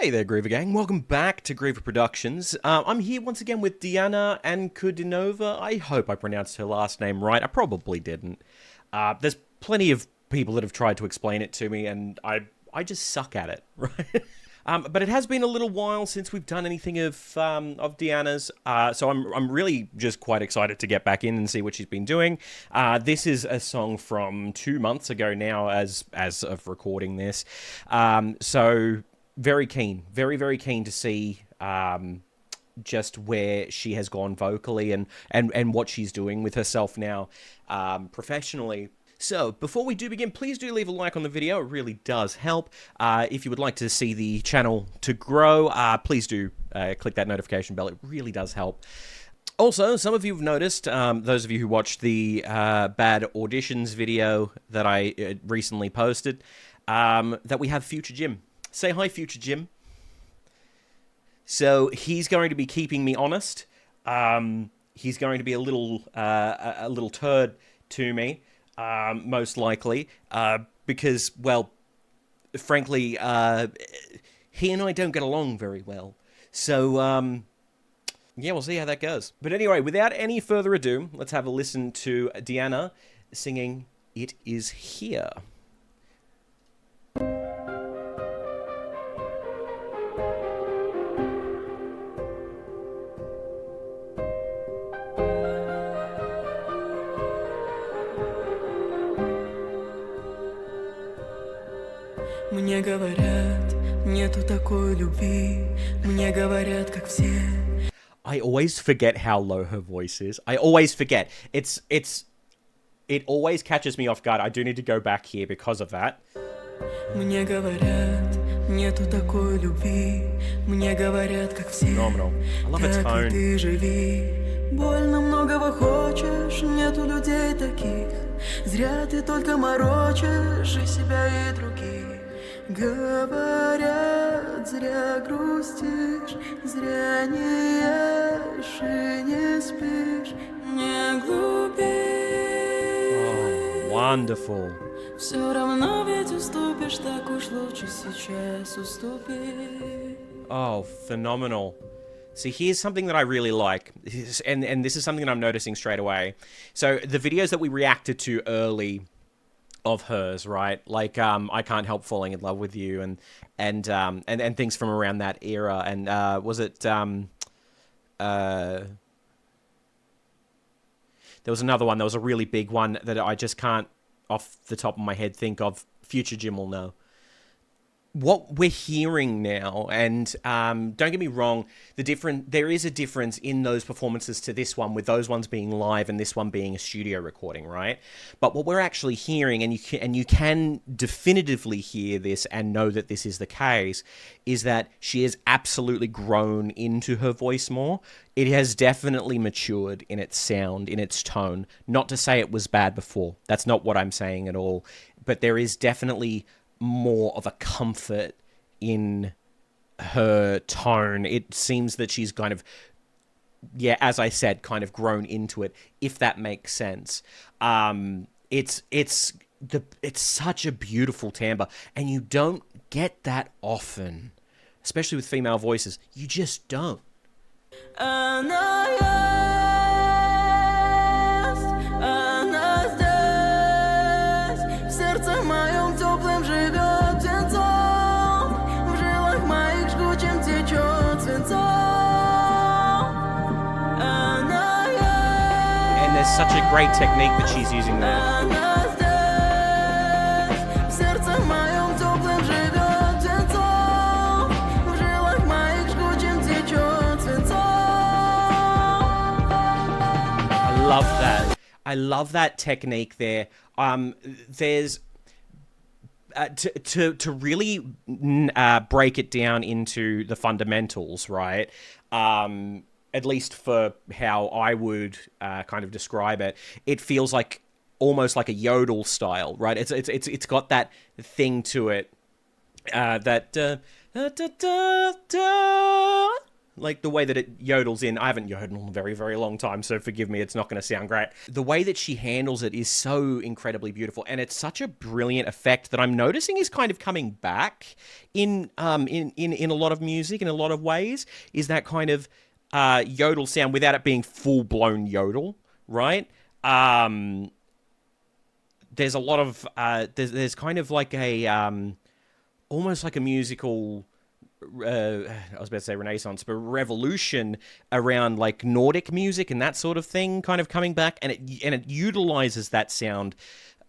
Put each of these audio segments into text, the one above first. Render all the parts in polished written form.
Hey there, Griever Gang. Welcome back to Griever Productions. I'm here once again with Diana Ankudinova. I hope I pronounced her last name right. I probably didn't. There's plenty of people that have tried to explain it to me, and I just suck at it, right? But it has been a little while since we've done anything of Deanna's, so I'm really just quite excited to get back in and see what she's been doing. This is a song from 2 months ago now, as of recording this. So very keen, very keen to see just where she has gone vocally and what she's doing with herself now professionally. So, before we do begin, please do leave a like on the video. It really does help. If you would like to see the channel to grow, please do click that notification bell. It really does help. Also, some of you have noticed, those of you who watched the bad auditions video that I recently posted, that we have Future Jim. Say hi, Future Jim. So, he's going to be keeping me honest. He's going to be a little turd to me. Most likely, because, well, frankly, he and I don't get along very well. So, yeah, we'll see how that goes. But anyway, without any further ado, let's have a listen to Diana singing It Is Here. Мне говорят, нету такой любви. Мне говорят, как все. I always forget how low her voice is. I always forget. It always catches me off guard. I do need to go back here because of that. Мне говорят, нету такой любви. Мне говорят, как все. Phenomenal. I love her tone. Ты живи. Больно многого хочешь, нету людей таких. Зря ты только морочишь и себя, и других. Говорят, зря грустишь, зря не ешь и не спишь, не глупи. Oh, wonderful. Все равно ведь уступишь, так уж лучше сейчас уступи. Oh, phenomenal. See, here's something that I really like, and this is something that I'm noticing straight away. So the videos that we reacted to early of hers, right? Like I Can't Help Falling in Love with You, and things from around that era. And was it there was another one. There was a really big one that I just can't, off the top of my head, think of. Future Jim will know. What we're hearing now, and don't get me wrong, there is a difference in those performances to this one, with those ones being live and this one being a studio recording, right? But what we're actually hearing, and you can definitively hear this and know that this is the case, is that she has absolutely grown into her voice more. It has definitely matured in its sound, in its tone. Not to say it was bad before. That's not what I'm saying at all. But there is definitely more of a comfort in her tone. It seems that she's kind of, yeah, as I said, kind of grown into it, if that makes sense. It's such a beautiful timbre, and you don't get that often, especially with female voices. You just don't. And there's such a great technique that she's using there. I love that. I love that technique there. There's to really break it down into the fundamentals, right? At least for how I would kind of describe it, it feels like almost like a yodel style, right? It's got that thing to it that Like the way that it yodels in. I haven't yodeled in a very, very long time, so forgive me, it's not going to sound great. The way that she handles it is so incredibly beautiful, and it's such a brilliant effect that I'm noticing is kind of coming back in a lot of music, in a lot of ways, is that kind of yodel sound without it being full-blown yodel, right? There's a lot of there's kind of like a almost like a musical I was about to say renaissance, but revolution around like Nordic music and that sort of thing kind of coming back, and it utilizes that sound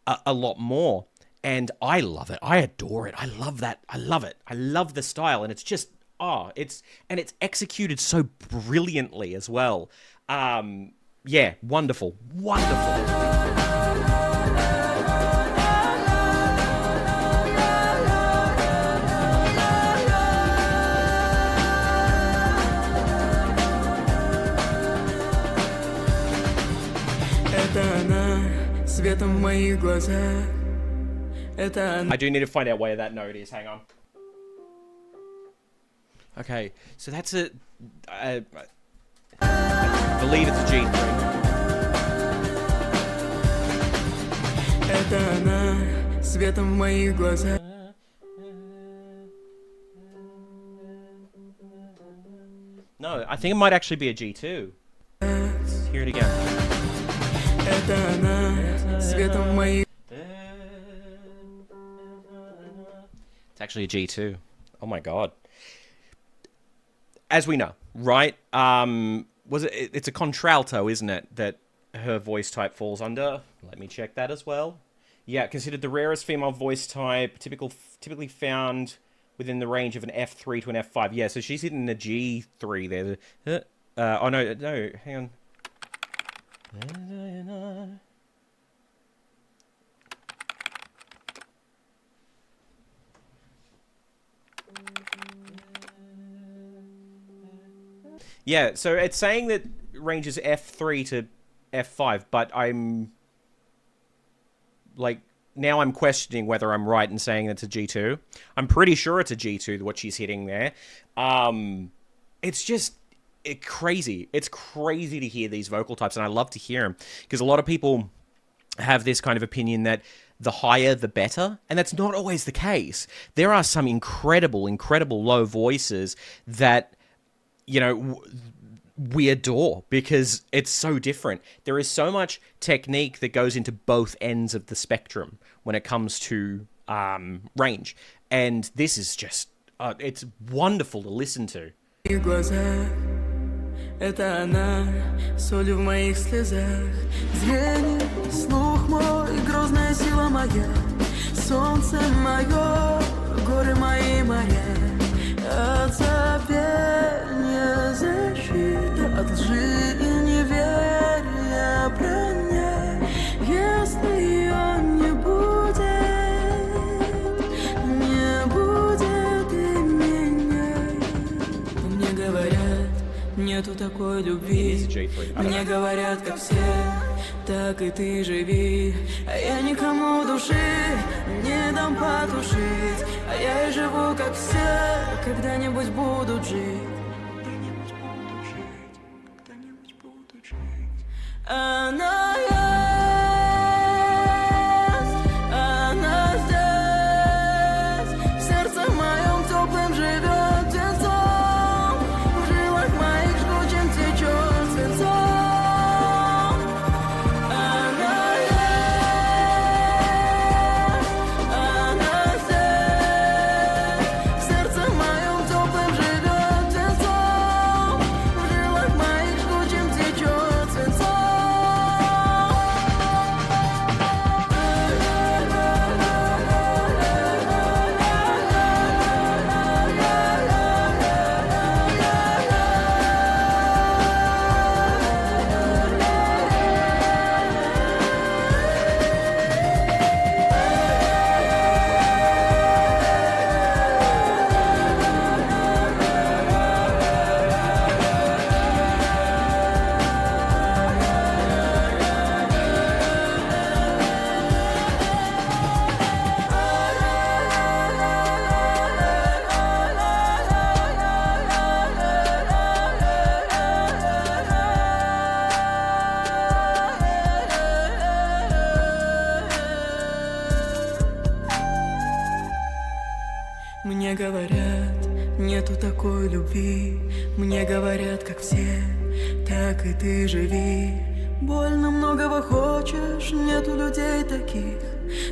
a lot more, and I love it. I adore it. I love that. I love it. I love the style, and it's just it's executed so brilliantly as well. Yeah, wonderful. Светом в моих глазах. Это она. I do need to find out where that note is. Hang on. Okay, so that's I believe it's a G3. Это она. Светом в моих глазах. No, I think it might actually be a G2. Let's hear it again. Это она. Светом в моих. It's actually a G2. Oh my god. As we know, right? It's a contralto, isn't it, that her voice type falls under? Let me check that as well. Yeah, considered the rarest female voice type, typically found within the range of an F3 to an F5. Yeah, so she's hitting a G3 there. Oh no, hang on. Yeah, so it's saying that ranges F3 to F5, but I'm like now I'm questioning whether I'm right in saying it's a G2. I'm pretty sure it's a G2 what she's hitting there. It's just crazy. It's crazy to hear these vocal types, and I love to hear them because a lot of people have this kind of opinion that the higher the better, and that's not always the case. There are some incredible low voices that, you know, we adore because it's so different. There is so much technique that goes into both ends of the spectrum when it comes to range, and this is just it's wonderful to listen to. Это она, солью в моих слезах. Зрение, слух мой, грозная сила моя. Солнце мое, горы мои моря. От забвения защита, от лжи и неверия броня. Если ее не будет и меня. Мне говорят, нету такой любви. Мне говорят, как все, так и ты живи. А я никому души не дам потушить. А я и живу, как все, когда-нибудь буду жить. Когда-нибудь буду жить. Она здесь, в сердце моем теплым живет птенцом. В жилах моих жгучим течет свинцом. Она здесь, в сердце моем теплым живет птенцом. В жилах моих жгучим течет свинцом. такой любви. Мне говорят, как все, так и ты живи. Больно многого хочешь, нету людей таких.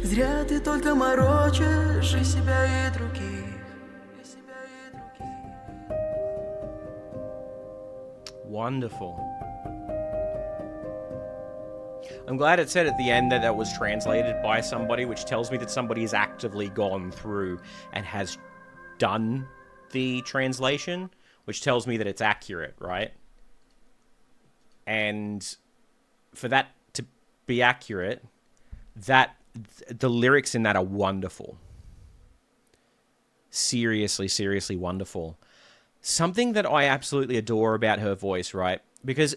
Зря ты только морочишь и себя, и других. Wonderful. I'm glad it said at the end that that was translated by somebody, which tells me that somebody has actively gone through and has done the translation, which tells me that it's accurate, right? And for that to be accurate, that the lyrics in that are wonderful. Seriously, seriously wonderful. Something that I absolutely adore about her voice, right? Because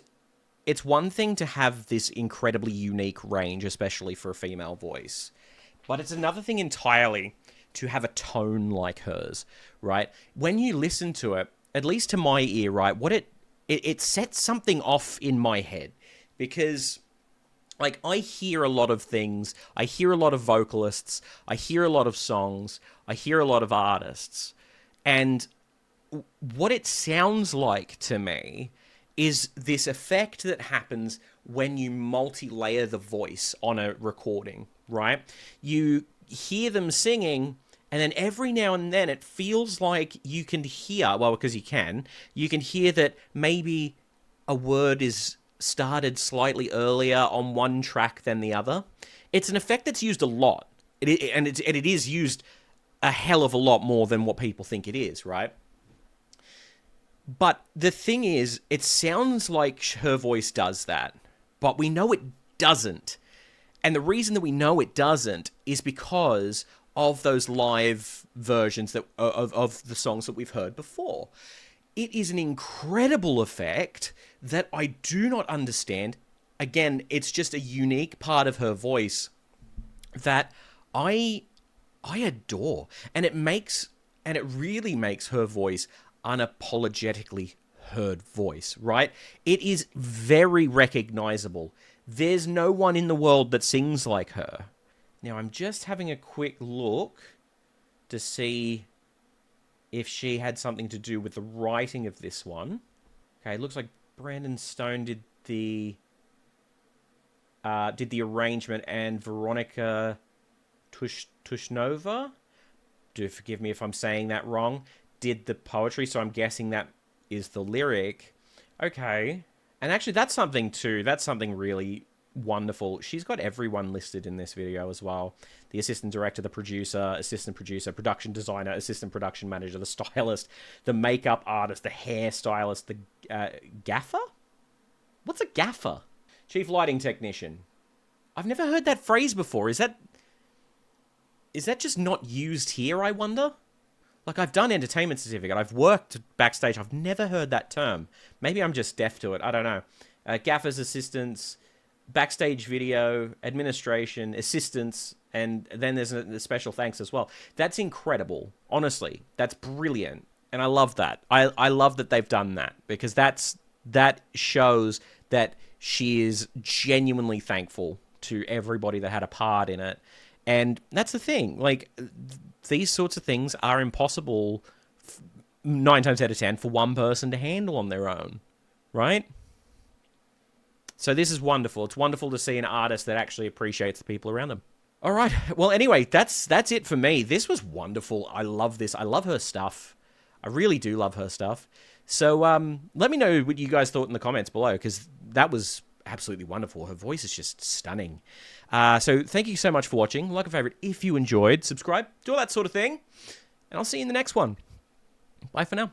it's one thing to have this incredibly unique range, especially for a female voice. But it's another thing entirely to have a tone like hers, right? When you listen to it, at least to my ear, right, what it sets something off in my head. Because, like, I hear a lot of things. I hear a lot of vocalists. I hear a lot of songs. I hear a lot of artists. And what it sounds like to me is this effect that happens when you multi-layer the voice on a recording, right? You hear them singing, and then every now and then it feels like you can hear, well, because you can hear that maybe a word is started slightly earlier on one track than the other. It's an effect that's used a lot, and it is used a hell of a lot more than what people think it is, right? But the thing is, it sounds like her voice does that, but we know it doesn't. And the reason that we know it doesn't is because of those live versions that of the songs that we've heard before. It is an incredible effect that I do not understand. Again, it's just a unique part of her voice that I adore. And it really makes her voice unapologetically heard voice, right? It is very recognizable. There's no one in the world that sings like her. Now, I'm just having a quick look to see if she had something to do with the writing of this one. Okay, it looks like Brandon Stone did the arrangement, and Veronica Tushnova, do forgive me if I'm saying that wrong, did the poetry, so I'm guessing that is the lyric. Okay. And actually, that's something too. That's something really wonderful. She's got everyone listed in this video as well. The assistant director, the producer, assistant producer, production designer, assistant production manager, the stylist, the makeup artist, the hairstylist, the gaffer? What's a gaffer? Chief lighting technician. I've never heard that phrase before. Is that just not used here, I wonder? Like, I've done entertainment certificate. I've worked backstage. I've never heard that term. Maybe I'm just deaf to it. I don't know. Gaffers, assistants, backstage video, administration, assistants, and then there's a special thanks as well. That's incredible. Honestly, that's brilliant. And I love that. I love that they've done that, because that shows that she is genuinely thankful to everybody that had a part in it. And that's the thing. Like, these sorts of things are impossible 9 times out of 10 for one person to handle on their own, right? So this is wonderful. It's wonderful to see an artist that actually appreciates the people around them. All right. Well, anyway, that's it for me. This was wonderful. I love this. I love her stuff. I really do love her stuff. So let me know what you guys thought in the comments below, because that was absolutely wonderful. Her voice is just stunning. So thank you so much for watching. Like a favorite if you enjoyed. Subscribe. Do all that sort of thing. And I'll see you in the next one. Bye for now.